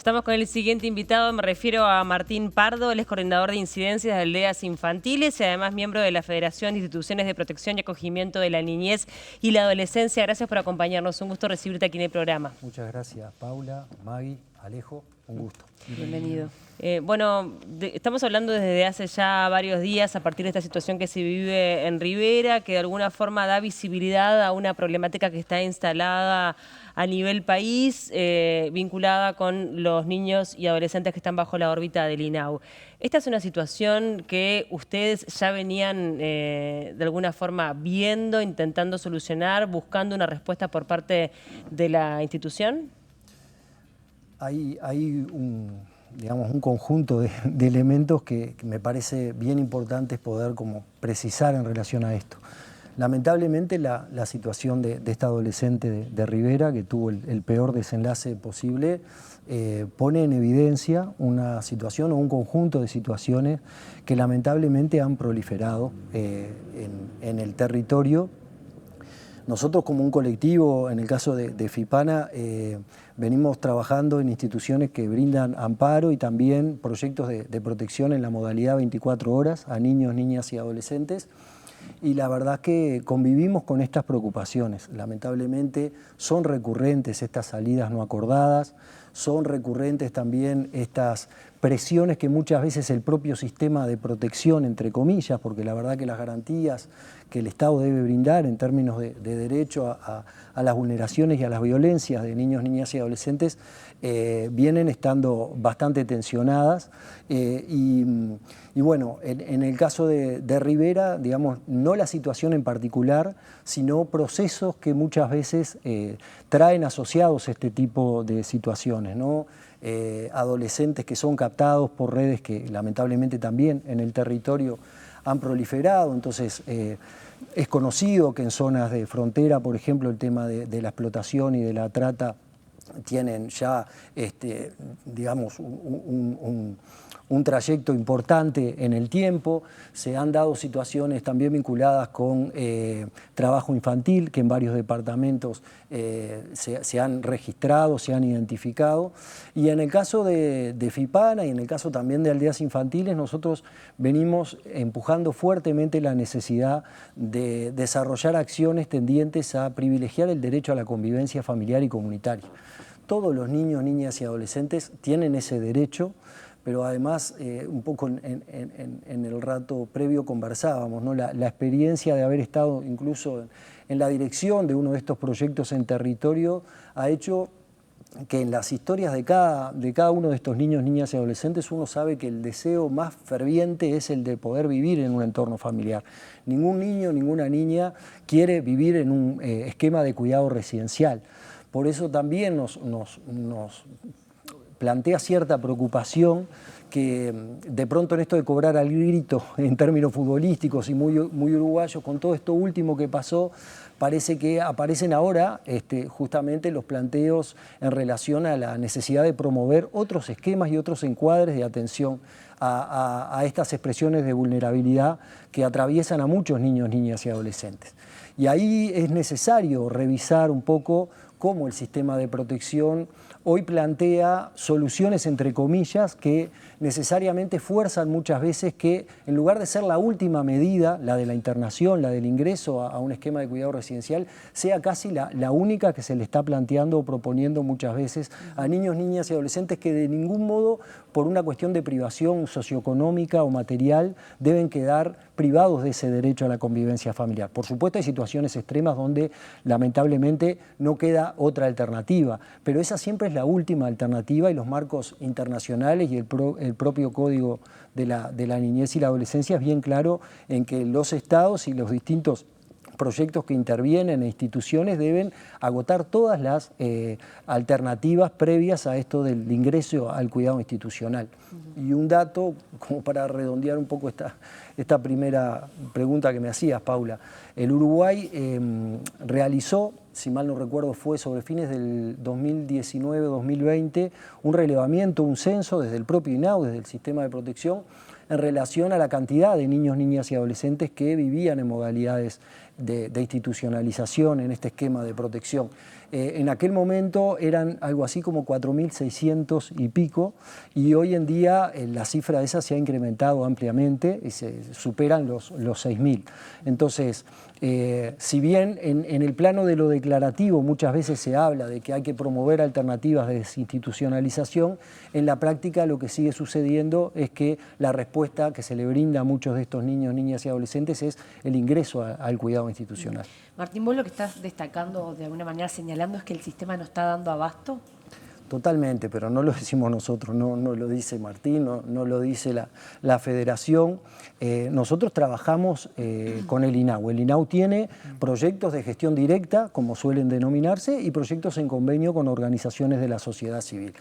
Estamos con el siguiente invitado, me refiero a Martín Pardo, él es coordinador de incidencias de aldeas infantiles y además miembro de la Federación de Instituciones de Protección y Acogimiento de la Niñez y la Adolescencia. Gracias por acompañarnos, un gusto recibirte aquí en el programa. Muchas gracias, Paula, Maggie, Alejo, un gusto. Bienvenido. Estamos hablando desde hace ya varios días a partir de esta situación que se vive en Rivera, que de alguna forma da visibilidad a una problemática que está instalada a nivel país, vinculada con los niños y adolescentes que están bajo la órbita del INAU. ¿Esta es una situación que ustedes ya venían de alguna forma viendo, intentando solucionar, buscando una respuesta por parte de la institución? Hay un conjunto de elementos que me parece bien importantes poder como precisar en relación a esto. Lamentablemente la situación de esta adolescente de Rivera, que tuvo el peor desenlace posible, pone en evidencia una situación o un conjunto de situaciones que lamentablemente han proliferado en el territorio. Nosotros como un colectivo, en el caso de FIPANA, venimos trabajando en instituciones que brindan amparo y también proyectos de protección en la modalidad 24 horas a niños, niñas y adolescentes. Y la verdad que convivimos con estas preocupaciones. Lamentablemente son recurrentes estas salidas no acordadas, son recurrentes también estas presiones que muchas veces el propio sistema de protección, entre comillas, porque la verdad que las garantías que el Estado debe brindar en términos de derecho a las vulneraciones y a las violencias de niños, niñas y adolescentes vienen estando bastante tensionadas y bueno, en el caso de Rivera, digamos, no la situación en particular, sino procesos que muchas veces traen asociados este tipo de situaciones, ¿no? Adolescentes que son captados por redes que lamentablemente también en el territorio han proliferado. Entonces es conocido que en zonas de frontera, por ejemplo, el tema de la explotación y de la trata tienen ya, digamos, un trayecto importante en el tiempo. Se han dado situaciones también vinculadas con trabajo infantil, que en varios departamentos se han registrado, se han identificado. Y en el caso de FIPANA y en el caso también de aldeas infantiles, nosotros venimos empujando fuertemente la necesidad de desarrollar acciones tendientes a privilegiar el derecho a la convivencia familiar y comunitaria. Todos los niños, niñas y adolescentes tienen ese derecho, pero además, un poco en el rato previo conversábamos, ¿no? La experiencia de haber estado incluso en la dirección de uno de estos proyectos en territorio ha hecho que en las historias de cada uno de estos niños, niñas y adolescentes uno sabe que el deseo más ferviente es el de poder vivir en un entorno familiar. Ningún niño, ninguna niña quiere vivir en un esquema de cuidado residencial. Por eso también nos plantea cierta preocupación que de pronto en esto de cobrar al grito en términos futbolísticos y muy uruguayos, con todo esto último que pasó, parece que aparecen ahora justamente los planteos en relación a la necesidad de promover otros esquemas y otros encuadres de atención a estas expresiones de vulnerabilidad que atraviesan a muchos niños, niñas y adolescentes. Y ahí es necesario revisar un poco cómo el sistema de protección hoy plantea soluciones, entre comillas, que necesariamente fuerzan muchas veces que, en lugar de ser la última medida, la de la internación, la del ingreso a un esquema de cuidado residencial, sea casi la única que se le está planteando o proponiendo muchas veces a niños, niñas y adolescentes que de ningún modo, por una cuestión de privación socioeconómica o material, deben quedar privados de ese derecho a la convivencia familiar. Por supuesto, hay situaciones extremas donde lamentablemente no queda otra alternativa, pero esa siempre es la última alternativa y los marcos internacionales y el propio Código de la Niñez y la Adolescencia es bien claro en que los estados y los distintos proyectos que intervienen e instituciones deben agotar todas las alternativas previas a esto del ingreso al cuidado institucional. Y un dato, como para redondear un poco esta primera pregunta que me hacías, Paula. El Uruguay realizó, si mal no recuerdo, fue sobre fines del 2019-2020, un relevamiento, un censo desde el propio INAU, desde el sistema de protección, en relación a la cantidad de niños, niñas y adolescentes que vivían en modalidades de institucionalización en este esquema de protección. En aquel momento eran algo así como 4.600 y pico, y hoy en día la cifra de esa se ha incrementado ampliamente y se superan los 6.000. Entonces, si bien en el plano de lo declarativo muchas veces se habla de que hay que promover alternativas de desinstitucionalización, en la práctica lo que sigue sucediendo es que la respuesta que se le brinda a muchos de estos niños, niñas y adolescentes es el ingreso al cuidado institucional. Martín, vos lo que estás destacando, de alguna manera señalando, es que el sistema no está dando abasto. Totalmente, pero no lo decimos nosotros, no lo dice Martín, no lo dice la Federación. Nosotros trabajamos con el INAU. El INAU tiene proyectos de gestión directa, como suelen denominarse, y proyectos en convenio con organizaciones de la sociedad civil.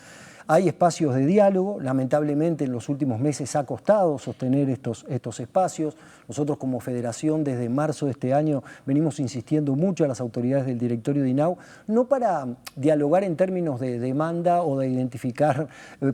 Hay espacios de diálogo, lamentablemente en los últimos meses ha costado sostener estos espacios. Nosotros como federación desde marzo de este año venimos insistiendo mucho a las autoridades del directorio de INAU, no para dialogar en términos de demanda o de identificar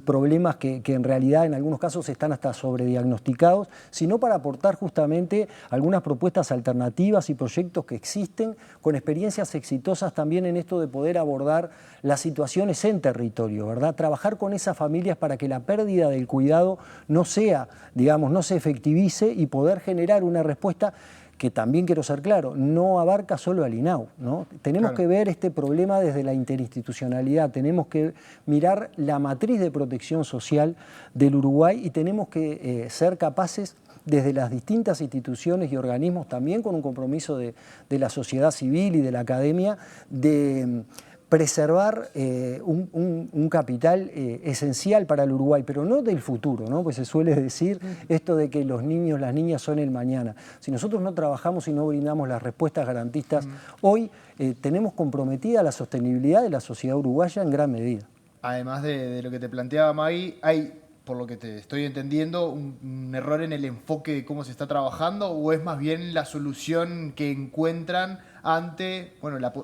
problemas que en realidad en algunos casos están hasta sobrediagnosticados, sino para aportar justamente algunas propuestas alternativas y proyectos que existen con experiencias exitosas también en esto de poder abordar las situaciones en territorio, ¿verdad? Trabajar con esas familias para que la pérdida del cuidado no sea, digamos, no se efectivice y poder generar una respuesta que también, quiero ser claro, no abarca solo al INAU, ¿no? Tenemos que ver este problema desde la interinstitucionalidad, tenemos que mirar la matriz de protección social del Uruguay y tenemos que ser capaces desde las distintas instituciones y organismos, también con un compromiso de la sociedad civil y de la academia, de preservar un capital esencial para el Uruguay, pero no del futuro, ¿no? Pues se suele decir esto de que los niños, las niñas son el mañana. Si nosotros no trabajamos y no brindamos las respuestas garantistas, hoy tenemos comprometida la sostenibilidad de la sociedad uruguaya en gran medida. Además de lo que te planteaba Maggie, hay, por lo que te estoy entendiendo, un error en el enfoque de cómo se está trabajando, o es más bien la solución que encuentran ante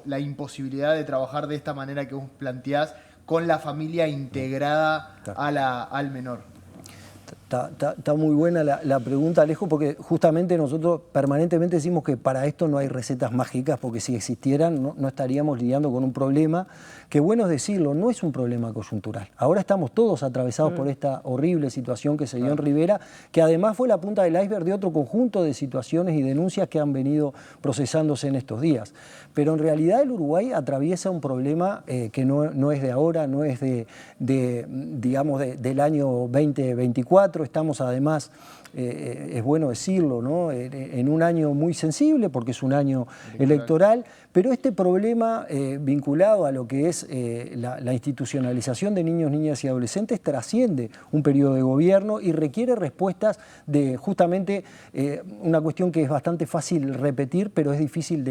la imposibilidad de trabajar de esta manera que vos planteás con la familia integrada al menor. Está muy buena la pregunta, Alejo, porque justamente nosotros permanentemente decimos que para esto no hay recetas mágicas, porque si existieran no estaríamos lidiando con un problema que, bueno es decirlo, no es un problema coyuntural. Ahora estamos todos atravesados por esta horrible situación que se dio en Rivera, que además fue la punta del iceberg de otro conjunto de situaciones y denuncias que han venido procesándose en estos días. Pero en realidad el Uruguay atraviesa un problema que no es de ahora, no es del año 2024. Estamos además, es bueno decirlo, ¿no? En un año muy sensible porque es un año electoral, pero este problema vinculado a lo que es la institucionalización de niños, niñas y adolescentes trasciende un periodo de gobierno y requiere respuestas de justamente una cuestión que es bastante fácil repetir, pero es difícil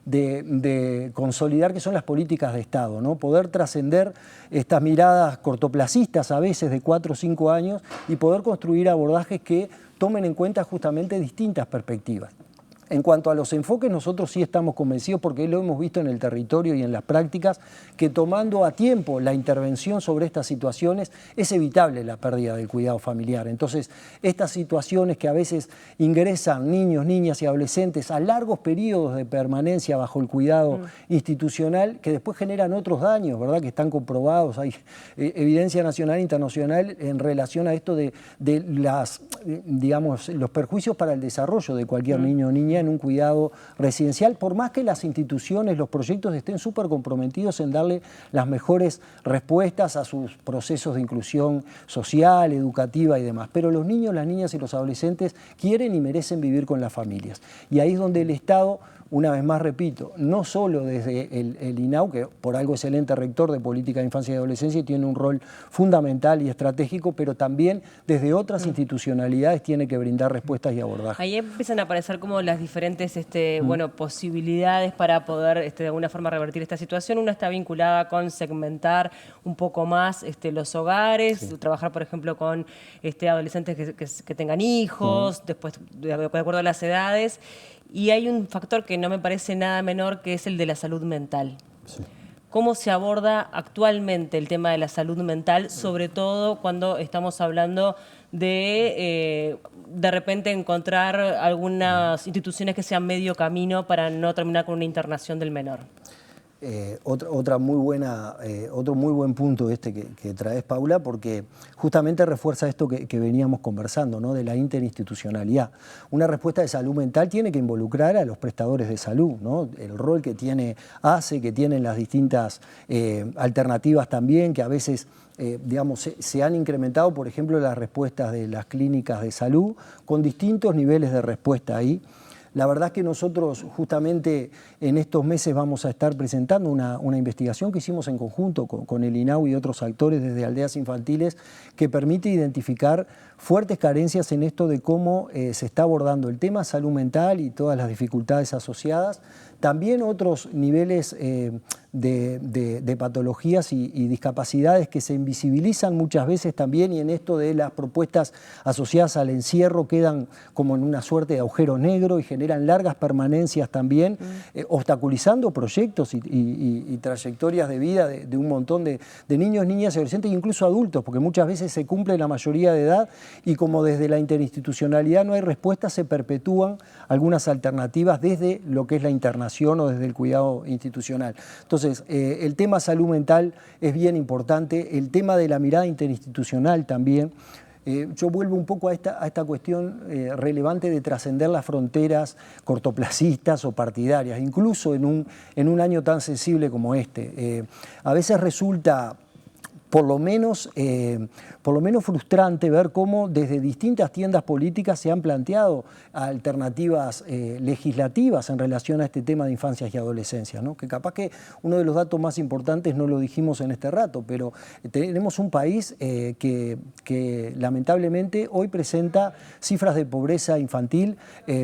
de consolidar, que son las políticas de Estado, ¿no? Poder trascender estas miradas cortoplacistas a veces de 4 o 5 años y poder construir abordajes que tomen en cuenta justamente distintas perspectivas. En cuanto a los enfoques, nosotros sí estamos convencidos, porque lo hemos visto en el territorio y en las prácticas, que tomando a tiempo la intervención sobre estas situaciones es evitable la pérdida del cuidado familiar. Entonces, estas situaciones que a veces ingresan niños, niñas y adolescentes a largos periodos de permanencia bajo el cuidado institucional, que después generan otros daños, ¿verdad? Que están comprobados, hay evidencia nacional e internacional en relación a esto de los perjuicios para el desarrollo de cualquier niño o niña en un cuidado residencial, por más que las instituciones, los proyectos estén súper comprometidos en darle las mejores respuestas a sus procesos de inclusión social, educativa y demás. Pero los niños, las niñas y los adolescentes quieren y merecen vivir con las familias. Y ahí es donde el Estado, una vez más repito, no solo desde el INAU, que por algo es el ente rector de política de infancia y adolescencia y tiene un rol fundamental y estratégico, pero también desde otras institucionalidades tiene que brindar respuestas y abordajes. Ahí empiezan a aparecer como las diferentes posibilidades para poder de alguna forma revertir esta situación. Una está vinculada con segmentar un poco más los hogares, trabajar por ejemplo con adolescentes que tengan hijos, después de acuerdo a las edades. Y hay un factor que no me parece nada menor, que es el de la salud mental. Sí. ¿Cómo se aborda actualmente el tema de la salud mental, sobre todo cuando estamos hablando de repente encontrar algunas instituciones que sean medio camino para no terminar con una internación del menor? otro muy buen punto que traes, Paula, porque justamente refuerza esto que veníamos conversando, ¿no? De la interinstitucionalidad. Una respuesta de salud mental tiene que involucrar a los prestadores de salud, ¿no? El rol que tiene ACE, que tienen las distintas alternativas también, que a veces se han incrementado, por ejemplo, las respuestas de las clínicas de salud, con distintos niveles de respuesta ahí. La verdad es que nosotros justamente en estos meses vamos a estar presentando una investigación que hicimos en conjunto con el INAU y otros actores desde Aldeas Infantiles, que permite identificar fuertes carencias en esto de cómo se está abordando el tema salud mental y todas las dificultades asociadas. También otros niveles de patologías y discapacidades que se invisibilizan muchas veces también, y en esto de las propuestas asociadas al encierro quedan como en una suerte de agujero negro y generan largas permanencias también, obstaculizando proyectos y trayectorias de vida de un montón de niños, niñas y adolescentes e incluso adultos, porque muchas veces se cumple la mayoría de edad y como desde la interinstitucionalidad no hay respuesta, se perpetúan algunas alternativas desde lo que es la internación o desde el cuidado institucional. Entonces, el tema salud mental es bien importante, el tema de la mirada interinstitucional también. Yo vuelvo un poco a esta cuestión relevante de trascender las fronteras cortoplacistas o partidarias, incluso en un año tan sensible como este. A veces resulta por lo menos frustrante ver cómo desde distintas tiendas políticas se han planteado alternativas legislativas en relación a este tema de infancias y adolescencias, ¿no? Que capaz que uno de los datos más importantes no lo dijimos en este rato, pero tenemos un país que lamentablemente hoy presenta cifras de pobreza infantil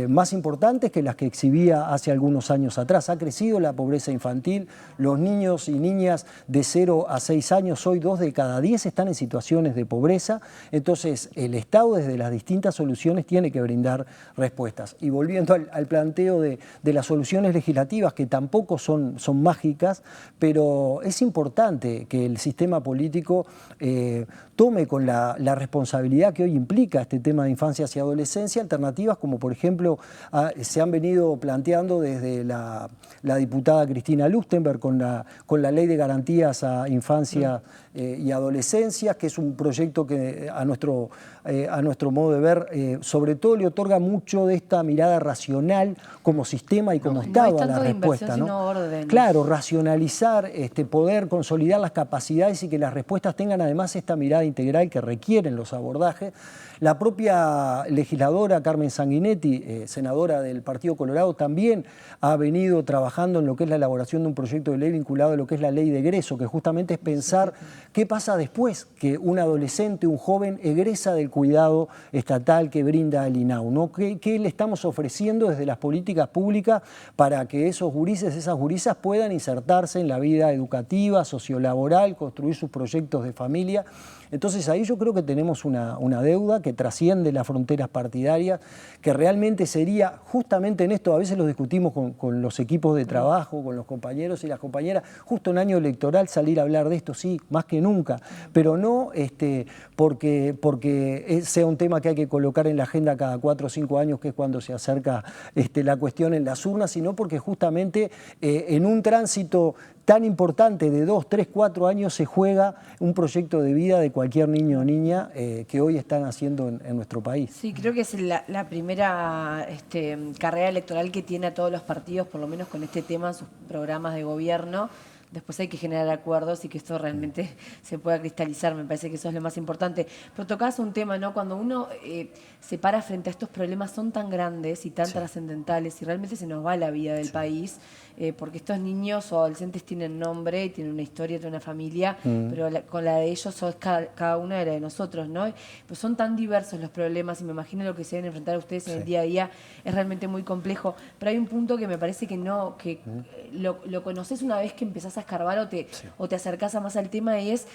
más importantes que las que exhibía hace algunos años atrás. Ha crecido la pobreza infantil, los niños y niñas de 0 a 6 años, hoy 2 de cada 10 están en situaciones de pobreza. Entonces el Estado desde las distintas soluciones tiene que brindar respuestas. Y volviendo al planteo de las soluciones legislativas, que tampoco son mágicas, pero es importante que el sistema político tome con la responsabilidad que hoy implica este tema de infancias y adolescencia alternativas como por ejemplo se han venido planteando desde la diputada Cristina Lustenberg con la Ley de Garantías a Infancia y Adolescencia, que es un proyecto que a nuestro modo de ver sobre todo le otorga mucho de esta mirada racional como sistema y como Estado a la respuesta, ¿no? Claro, racionalizar, poder consolidar las capacidades y que las respuestas tengan además esta mirada integral que requieren los abordajes. La propia legisladora Carmen Sanguinetti, senadora del Partido Colorado, también ha venido trabajando en lo que es la elaboración de un proyecto de ley vinculado a lo que es la ley de egreso, que justamente es pensar qué pasa después que un adolescente, un joven egresa del cuidado estatal que brinda el INAU, ¿no? ¿Qué le estamos ofreciendo desde las políticas públicas para que esos gurises, esas gurisas puedan insertarse en la vida educativa, sociolaboral, construir sus proyectos de familia? Entonces ahí yo creo que tenemos una deuda que trasciende las fronteras partidarias, que realmente sería justamente en esto, a veces lo discutimos con los equipos de trabajo, con los compañeros y las compañeras, justo en año electoral salir a hablar de esto, sí, más que nunca, pero no porque sea un tema que hay que colocar en la agenda cada 4 o 5 años, que es cuando se acerca la cuestión en las urnas, sino porque justamente en un tránsito tan importante de 2, 3, 4 años se juega un proyecto de vida de cualquier niño o niña que hoy están haciendo en nuestro país. Sí, creo que es la primera carrera electoral que tiene a todos los partidos, por lo menos con este tema en sus programas de gobierno. Después hay que generar acuerdos y que esto realmente se pueda cristalizar, me parece que eso es lo más importante. Pero tocás un tema, ¿no? Cuando uno se para frente a estos problemas son tan grandes y tan trascendentales y realmente se nos va la vida del país, porque estos niños o adolescentes tienen nombre y tienen una historia, tienen una familia, pero con la de ellos sos cada una de la de nosotros, ¿no? Pues son tan diversos los problemas y me imagino lo que se deben enfrentar ustedes en el día a día es realmente muy complejo. Pero hay un punto que me parece que no, que lo conoces una vez que empezás a escarbar o te acercás a más al tema, y es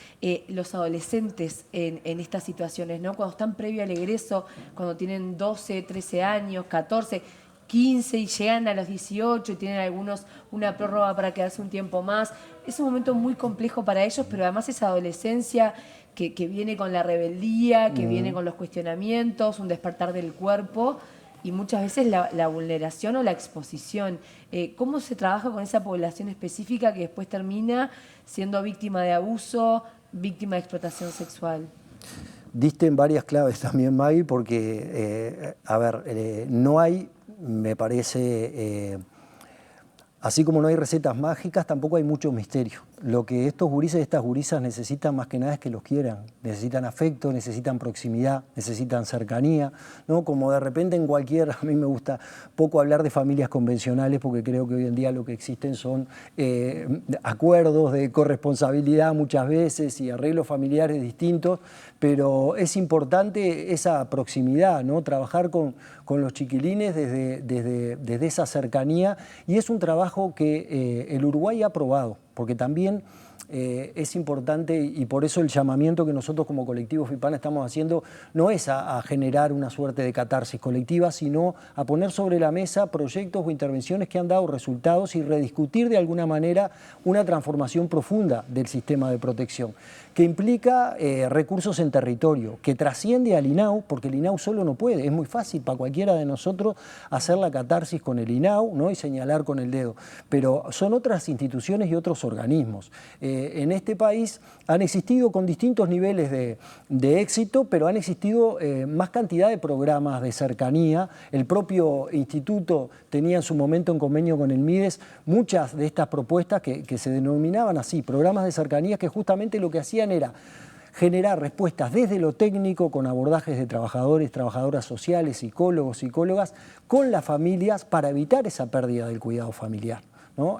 los adolescentes en estas situaciones, ¿no? Cuando están previo al egreso, cuando tienen 12, 13 años, 14, 15 y llegan a los 18 y tienen algunos una prórroga para quedarse un tiempo más. Es un momento muy complejo para ellos, pero además esa adolescencia que viene con la rebeldía, que viene con los cuestionamientos, un despertar del cuerpo. y muchas veces la vulneración o la exposición. ¿Cómo se trabaja con esa población específica que después termina siendo víctima de abuso, víctima de explotación sexual? Diste en varias claves también, Maggie, porque, no hay, me parece, así como no hay recetas mágicas, tampoco hay mucho misterio. Lo que estos gurises y estas gurisas necesitan más que nada es que los quieran. Necesitan afecto, necesitan proximidad, necesitan cercanía, ¿no? Como de repente en cualquier, a mí me gusta poco hablar de familias convencionales porque creo que hoy en día lo que existen son acuerdos de corresponsabilidad muchas veces y arreglos familiares distintos, pero es importante esa proximidad, ¿no? Trabajar con los chiquilines desde esa cercanía, y es un trabajo que el Uruguay ha probado, porque también es importante, y por eso el llamamiento que nosotros como colectivo FIPANA estamos haciendo no es a generar una suerte de catarsis colectiva, sino a poner sobre la mesa proyectos o intervenciones que han dado resultados y rediscutir de alguna manera una transformación profunda del sistema de protección, que implica recursos en territorio, que trasciende al INAU, porque el INAU solo no puede. Es muy fácil para cualquiera de nosotros hacer la catarsis con el INAU, ¿no? Y señalar con el dedo, pero son otras instituciones y otros organismos. En este país han existido con distintos niveles de éxito, pero han existido más cantidad de programas de cercanía. El propio instituto tenía en su momento en convenio con el MIDES muchas de estas propuestas que se denominaban así, programas de cercanía, que justamente lo que hacían era generar respuestas desde lo técnico con abordajes de trabajadores, trabajadoras sociales, psicólogos, psicólogas, con las familias para evitar esa pérdida del cuidado familiar, ¿no?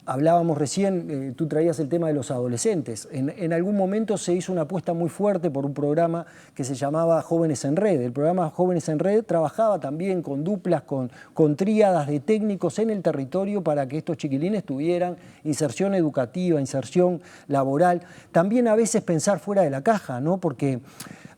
Hablábamos recién, tú traías el tema de los adolescentes. En algún momento se hizo una apuesta muy fuerte por un programa que se llamaba Jóvenes en Red. El programa Jóvenes en Red trabajaba también con duplas, con tríadas de técnicos en el territorio para que estos chiquilines tuvieran inserción educativa, inserción laboral. También a veces pensar fuera de la caja, ¿no? Porque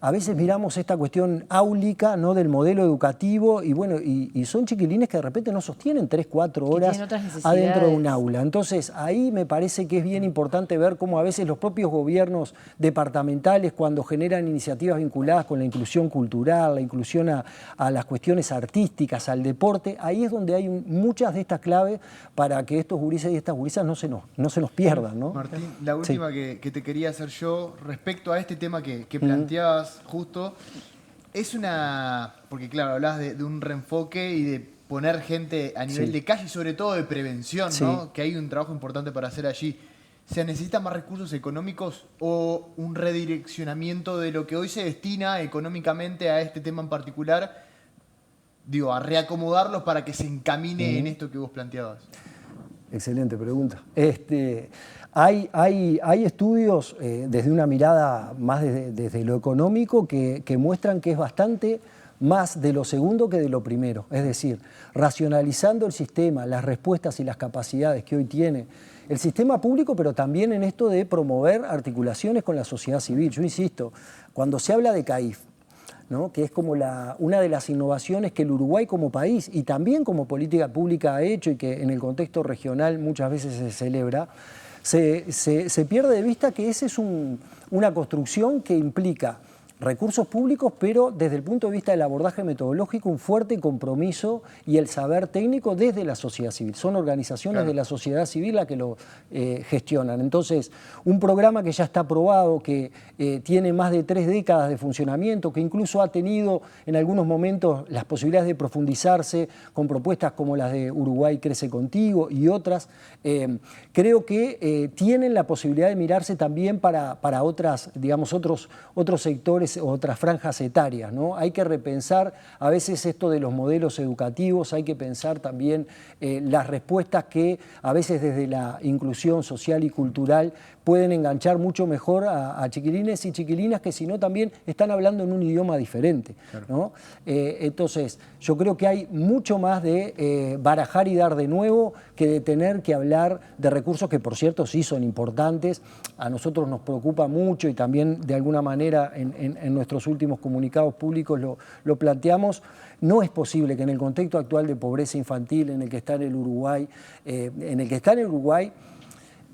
a veces miramos esta cuestión áulica, ¿no? Del modelo educativo, y bueno, y son chiquilines que de repente no sostienen 3, 4 horas adentro de un aula. Entonces ahí me parece que es bien importante ver cómo a veces los propios gobiernos departamentales, cuando generan iniciativas vinculadas con la inclusión cultural, la inclusión a las cuestiones artísticas, al deporte, ahí es donde hay muchas de estas claves para que estos gurises y estas gurisas no se nos pierdan, ¿no? Martín, la última que te quería hacer yo respecto a este tema que planteabas justo, es una... Porque claro, hablabas de un reenfoque y de poner gente a nivel de calle y sobre todo de prevención, ¿no? Que hay un trabajo importante para hacer allí. ¿Se necesitan más recursos económicos o un redireccionamiento de lo que hoy se destina económicamente a este tema en particular? Digo, a reacomodarlos para que se encamine en esto que vos planteabas. Excelente pregunta. Hay estudios desde una mirada más desde lo económico que muestran que es bastante más de lo segundo que de lo primero. Es decir, racionalizando el sistema, las respuestas y las capacidades que hoy tiene el sistema público, pero también en esto de promover articulaciones con la sociedad civil. Yo insisto, cuando se habla de CAIF, ¿no? Que es como una de las innovaciones que el Uruguay como país y también como política pública ha hecho y que en el contexto regional muchas veces se celebra, se pierde de vista que esa es una construcción que implica recursos públicos, pero desde el punto de vista del abordaje metodológico, un fuerte compromiso y el saber técnico desde la sociedad civil. Son organizaciones de la sociedad civil las que lo gestionan. Entonces, un programa que ya está aprobado, que tiene más de 3 décadas de funcionamiento, que incluso ha tenido en algunos momentos las posibilidades de profundizarse con propuestas como las de Uruguay Crece Contigo y otras, creo que tienen la posibilidad de mirarse también para otras, digamos, otros sectores, otras franjas etarias, ¿no? Hay que repensar a veces esto de los modelos educativos, hay que pensar también las respuestas que a veces desde la inclusión social y cultural pueden enganchar mucho mejor a chiquilines y chiquilinas que si no también están hablando en un idioma diferente, ¿no? Entonces, yo creo que hay mucho más de barajar y dar de nuevo que de tener que hablar de recursos que, por cierto, sí son importantes. A nosotros nos preocupa mucho y también de alguna manera en nuestros últimos comunicados públicos lo planteamos. No es posible que en el contexto actual de pobreza infantil en el que está en el Uruguay,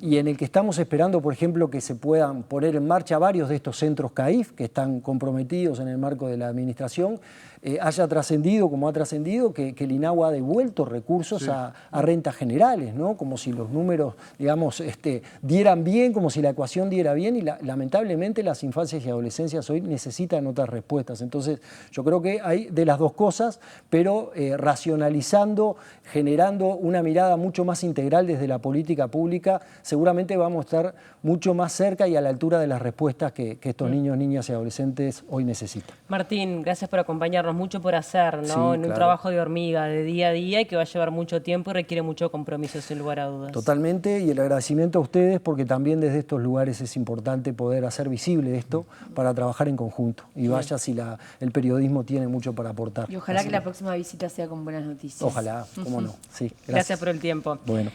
y en el que estamos esperando, por ejemplo, que se puedan poner en marcha varios de estos centros CAIF que están comprometidos en el marco de la administración, haya trascendido, como ha trascendido, que el INAHU ha devuelto recursos a rentas generales, ¿no? Como si los números, digamos, dieran bien, como si la ecuación diera bien, y lamentablemente las infancias y adolescencias hoy necesitan otras respuestas. Entonces, yo creo que hay de las dos cosas, pero racionalizando, generando una mirada mucho más integral desde la política pública, seguramente vamos a estar mucho más cerca y a la altura de las respuestas que estos niños, niñas y adolescentes hoy necesitan. Martín, gracias por acompañarnos, mucho por hacer, ¿no? Sí, En un claro. trabajo de hormiga, de día a día, y que va a llevar mucho tiempo y requiere mucho compromiso, sin lugar a dudas. Totalmente, y el agradecimiento a ustedes porque también desde estos lugares es importante poder hacer visible esto para trabajar en conjunto. Y vaya si el periodismo tiene mucho para aportar. Y ojalá Así que la próxima visita sea con buenas noticias. Ojalá, cómo no. Sí, Gracias por el tiempo. Bueno.